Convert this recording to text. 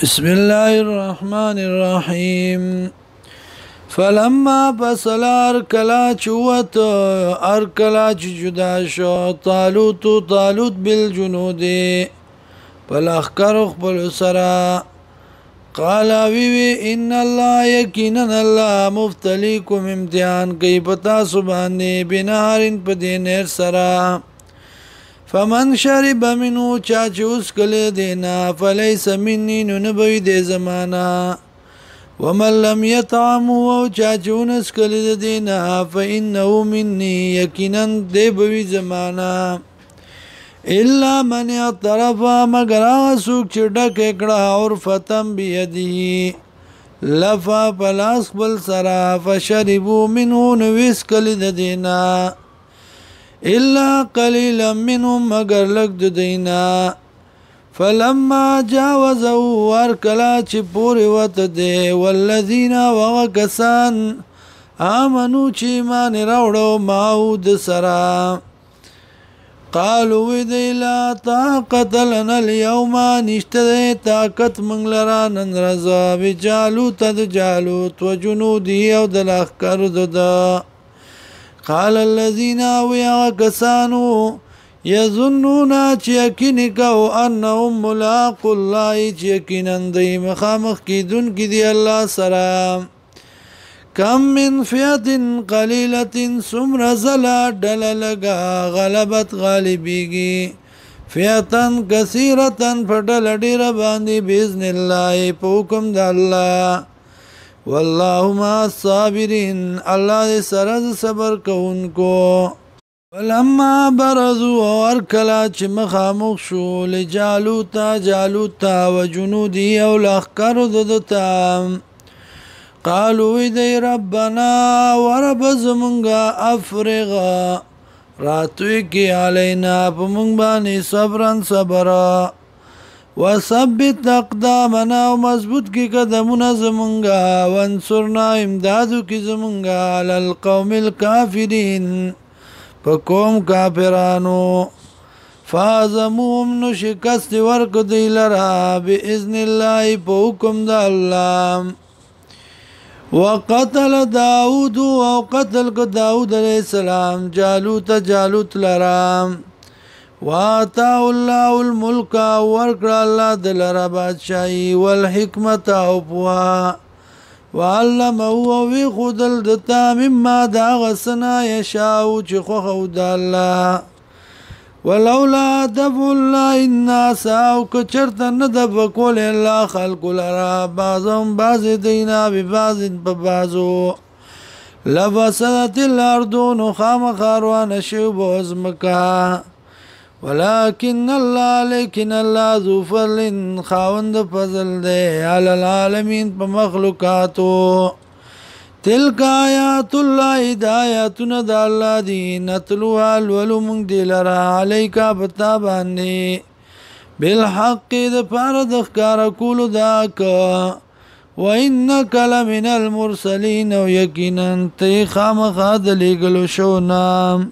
بسم الله الرحمن الرحيم فلما بصل ارکلا چوت ارکلا چ جدا شو طالوت بالجنود پلخکر خپل سرا قال وی ان الله یقینا الله مفتلیکم امتحان کوي پتا سبحانه بنارن پدینر سرا فمن شرب منه چاچوس کله دینا فليس مني نبوي دي زمانا ومن لم يطعم چاچونس کله دینا فانه مني یقینا دی بوي زمانا الا من اعترف مگر سوک چډه کړه اور فتم بيدي لفا پلاس بل سرا فشربوا منه نويس کله دینا الا قليلا منهم مگر لگ دینا فلما جاوزوا ورکلا چی پوری وت دے والذین وغکسان آمنو چی مان راوڑو ماود سرا قالوا دی لا طاقت لنا اليوم نشتد طاقت منگلرا ننرزا بجالوت جالوت وجنودی او دلاخکر دا قال الذين ويغكسانوا يظنون چيكنكو انهم ملاق الله چيكنن دي مخامخ كيدون كي دي الله سلام كم من فئة قليلة سمر زلا دللغا غلبت غالبيگي فئة كثيرة فدل دير باندي بإذن الله پوكم دا الله والله ما الصابرين الله سرز صبر کوونکو ولما برزوا ورکلا چې مخامخ شو لجالوت وجنودي او لخر ددتا قالوا دی ربنا ورب زمونگا افرغ راتوی کی علینا پمونگ بانی صبرا وثبت اقدامنا ومضبوط کی قدمنا زمونگا وانصرنا امدادو کی زمونگا علی القوم الكافرین پکوم کافرانو فازموهم نشکست ورک دی لرا بإذن الله پا حکم دا اللہ وقتل داود وقتل داود علیہ السلام جالوت لرام واتاه الله الملك ورکړه الله دلرا بادشاہي والحکمت او پوا وعلمه وی خودل دتا مما دا غسنا یشاء چې خو د الله ولولا دفع الله الناس او کچرت نه د بکول الله خلق لرا بعضهم بعض دینا ببعض ببعضو لفسدت الارض نخام خاروان شوب ازمکا ولكن الله ذو فضل خاوند فضل دے علی العالمین په مخلوقاتو تلک آیات الله هدایتنا د الله دی نتلوها الولوم دی لرا علیکا بتا باندې بالحق د پاره د ښکار کول داک وانک لمن المرسلین یقینا تی خامخ د لګلو شو نام